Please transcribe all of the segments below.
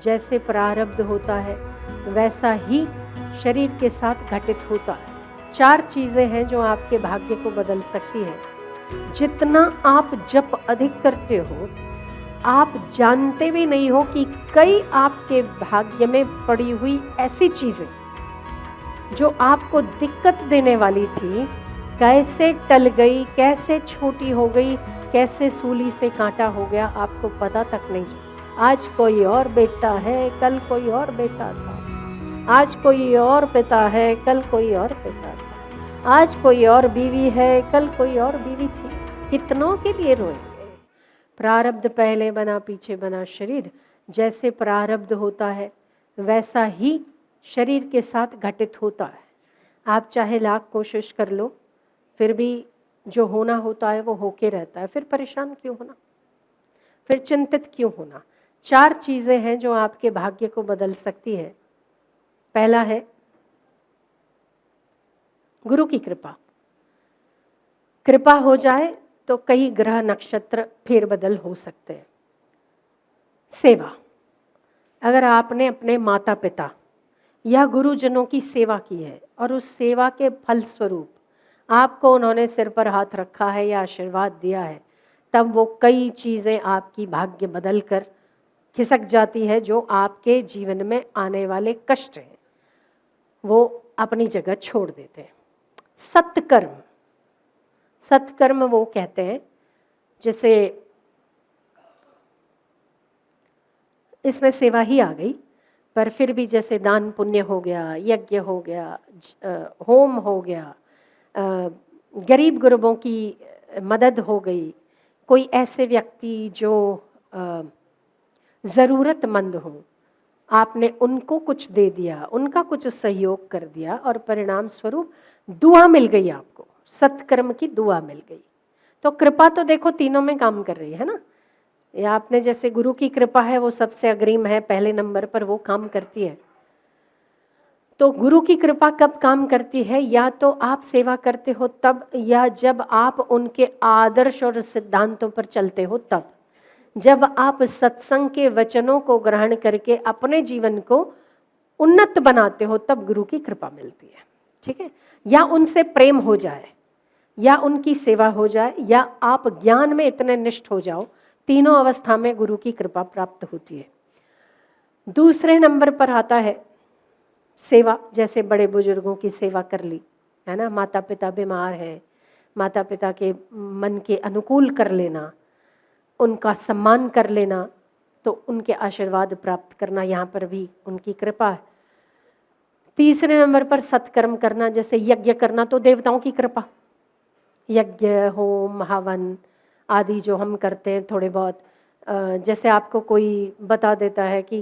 जैसे प्रारब्ध होता है वैसा ही शरीर के साथ घटित होता है। 4 चीजें हैं जो आपके भाग्य को बदल सकती है। जितना आप जप अधिक करते हो, आप जानते भी नहीं हो कि कई आपके भाग्य में पड़ी हुई ऐसी चीजें जो आपको दिक्कत देने वाली थी, कैसे टल गई, कैसे छोटी हो गई, कैसे सूली से कांटा हो गया, आपको पता तक नहीं चला। आज कोई और बेटा है, कल कोई और बेटा था। आज कोई और पिता है, कल कोई और पिता था। आज कोई और बीवी है, कल कोई और बीवी थी। कितनों के लिए रोएंगे। प्रारब्ध पहले बना पीछे बना शरीर, जैसे प्रारब्ध होता है वैसा ही शरीर के साथ घटित होता है। आप चाहे लाख कोशिश कर लो, फिर भी जो होना होता है वो होके रहता है। फिर परेशान क्यों होना, फिर चिंतित क्यों होना। 4 चीजें हैं जो आपके भाग्य को बदल सकती है। पहला है गुरु की कृपा। कृपा हो जाए तो कई ग्रह नक्षत्र फेरबदल हो सकते हैं। सेवा, अगर आपने अपने माता पिता या गुरुजनों की सेवा की है और उस सेवा के फल स्वरूप आपको उन्होंने सिर पर हाथ रखा है या आशीर्वाद दिया है, तब वो कई चीज़ें आपकी भाग्य बदल कर खिसक जाती है। जो आपके जीवन में आने वाले कष्ट हैं वो अपनी जगह छोड़ देते हैं। सत्कर्म, सत्कर्म वो कहते हैं, जैसे इसमें सेवा ही आ गई, पर फिर भी जैसे दान पुण्य हो गया, यज्ञ हो गया, होम हो गया, गरीब गुरबों की मदद हो गई, कोई ऐसे व्यक्ति जो ज़रूरतमंद हो, आपने उनको कुछ दे दिया, उनका कुछ सहयोग कर दिया और परिणाम स्वरूप दुआ मिल गई आपको, सत्कर्म की दुआ मिल गई। तो कृपा तो देखो तीनों में काम कर रही है ना। या आपने जैसे गुरु की कृपा है वो सबसे अग्रिम है, पहले नंबर पर वो काम करती है। तो गुरु की कृपा कब काम करती है? या तो आप सेवा करते हो तब, या जब आप उनके आदर्श और सिद्धांतों पर चलते हो तब। जब आप सत्संग के वचनों को ग्रहण करके अपने जीवन को उन्नत बनाते हो तब गुरु की कृपा मिलती है। ठीक है, या उनसे प्रेम हो जाए, या उनकी सेवा हो जाए, या आप ज्ञान में इतने निष्ठ हो जाओ, तीनों अवस्था में गुरु की कृपा प्राप्त होती है। दूसरे नंबर पर आता है सेवा, जैसे बड़े बुजुर्गों की सेवा कर ली है ना, माता पिता बीमार है, माता पिता के मन के अनुकूल कर लेना, उनका सम्मान कर लेना, तो उनके आशीर्वाद प्राप्त करना, यहाँ पर भी उनकी कृपा है। तीसरे नंबर पर सत्कर्म करना, जैसे यज्ञ करना, तो देवताओं की कृपा। यज्ञ, होम, हवन आदि जो हम करते हैं थोड़े बहुत, जैसे आपको कोई बता देता है कि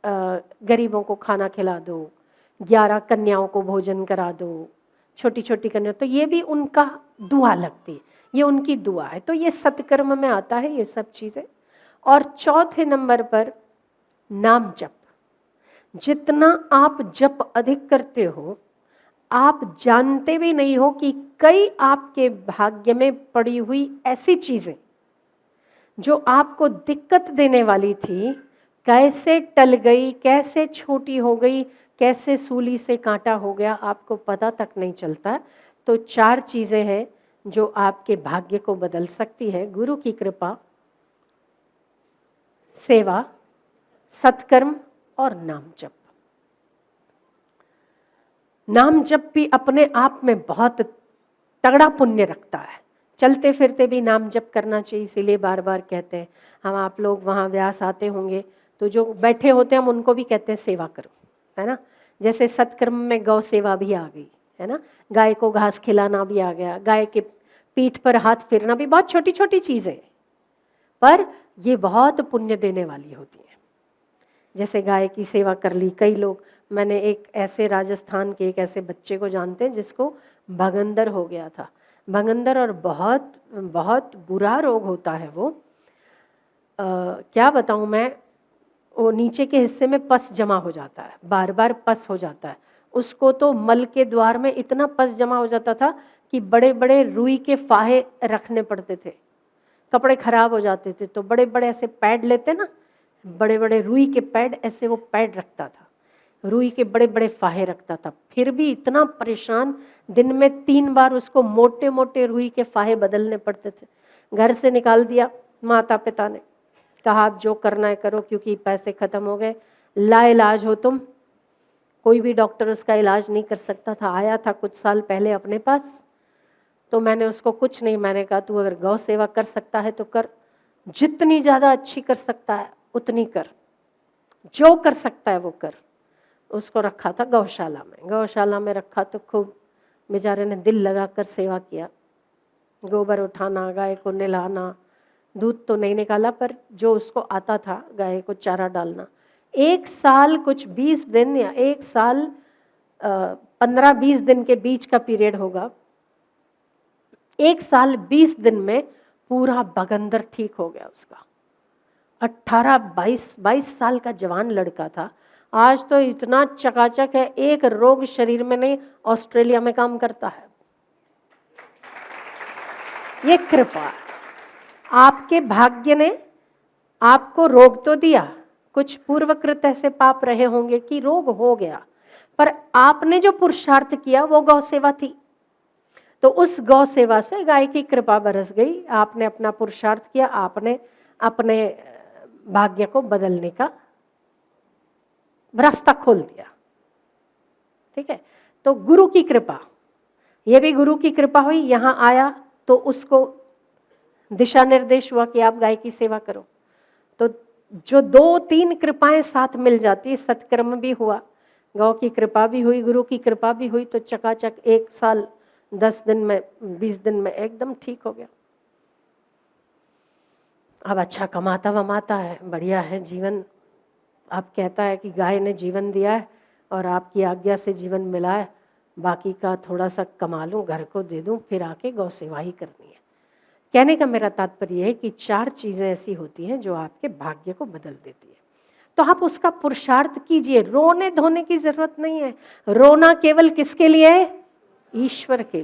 गरीबों को खाना खिला दो, 11 कन्याओं को भोजन करा दो, छोटी छोटी कन्या, तो ये भी उनका दुआ लगती है, ये उनकी दुआ है। तो ये सत्कर्म में आता है ये सब चीज़ें। और चौथे नंबर पर नाम जप। जितना आप जप अधिक करते हो, आप जानते भी नहीं हो कि कई आपके भाग्य में पड़ी हुई ऐसी चीजें जो आपको दिक्कत देने वाली थी, कैसे टल गई, कैसे छोटी हो गई, कैसे सूली से कांटा हो गया, आपको पता तक नहीं चलता। तो 4 चीजें हैं जो आपके भाग्य को बदल सकती है। गुरु की कृपा, सेवा, सत्कर्म और नाम जप। नाम जप भी अपने आप में बहुत तगड़ा पुण्य रखता है। चलते फिरते भी नाम जप करना चाहिए, इसीलिए बार बार कहते हैं हम, आप लोग वहाँ व्यास आते होंगे तो जो बैठे होते हैं हम उनको भी कहते हैं सेवा करो, है ना। जैसे सत्कर्म में गौ सेवा भी आ गई है ना, गाय को घास खिलाना भी आ गया, गाय के पीठ पर हाथ फेरना भी, बहुत छोटी छोटी चीज़ें पर ये बहुत पुण्य देने वाली होती है। जैसे गाय की सेवा कर ली, कई लोग, मैंने एक ऐसे राजस्थान के एक ऐसे बच्चे को जानते हैं जिसको भगंदर हो गया था, भगंदर, और बहुत बहुत बुरा रोग होता है वो, क्या बताऊं मैं, वो नीचे के हिस्से में पस जमा हो जाता है, बार बार पस हो जाता है उसको। तो मल के द्वार में इतना पस जमा हो जाता था कि बड़े बड़े रुई के फाहे रखने पड़ते थे, कपड़े खराब हो जाते थे तो बड़े बड़े ऐसे पैड लेते ना, बड़े बड़े रुई के पैड, ऐसे वो पैड रखता था, रुई के बड़े बड़े फाहे रखता था। फिर भी इतना परेशान, दिन में 3 बार उसको मोटे मोटे रुई के फाहे बदलने पड़ते थे। घर से निकाल दिया माता पिता ने, कहा जो करना है करो, क्योंकि पैसे खत्म हो गए, लाइलाज हो तुम, कोई भी डॉक्टर उसका इलाज नहीं कर सकता था। आया था कुछ साल पहले अपने पास, तो मैंने उसको कुछ नहीं, मैंने कहा तू अगर गौ सेवा कर सकता है तो कर, जितनी ज़्यादा अच्छी कर सकता है उतनी कर, जो कर सकता है वो कर। उसको रखा था गौशाला में, गौशाला में रखा तो खूब बेचारे ने दिल लगाकर सेवा किया, गोबर उठाना, गाय को नहलाना, दूध तो नहीं निकाला पर जो उसको आता था गाय को चारा डालना। 1 साल कुछ 20 दिन या 1 साल 15-20 दिन के बीच का पीरियड होगा, 1 साल 20 दिन में पूरा बगंदर ठीक हो गया उसका। 18-22 साल का जवान लड़का था, आज तो इतना चकाचक है, एक रोग शरीर में नहीं, ऑस्ट्रेलिया में काम करता है। ये कृपा, आपके भाग्य ने आपको रोग तो दिया, कुछ पूर्वकृत ऐसे पाप रहे होंगे कि रोग हो गया, पर आपने जो पुरुषार्थ किया वो गौ सेवा थी। तो उस गौ सेवा से गाय की कृपा बरस गई, आपने अपना पुरुषार्थ किया, आपने अपने भाग्य को बदलने का रास्ता खोल दिया। ठीक है, तो गुरु की कृपा, ये भी गुरु की कृपा हुई। यहाँ आया तो उसको दिशा निर्देश हुआ कि आप गाय की सेवा करो, तो जो 2-3 कृपाएं साथ मिल जाती, सत्कर्म भी हुआ, गौ की कृपा भी हुई, गुरु की कृपा भी हुई, तो चकाचक 1 साल 10 दिन में 20 दिन में एकदम ठीक हो गया। अब अच्छा कमाता वमाता है, बढ़िया है जीवन। आप कहता है कि गाय ने जीवन दिया है और आपकी आज्ञा से जीवन मिला है, बाकी का थोड़ा सा कमा लूँ, घर को दे दूँ, फिर आके गौ सेवा ही करनी है। कहने का मेरा तात्पर्य है कि 4 चीज़ें ऐसी होती हैं जो आपके भाग्य को बदल देती है, तो आप उसका पुरुषार्थ कीजिए। रोने धोने की जरूरत नहीं है, रोना केवल किसके लिए है? ईश्वर के लिए।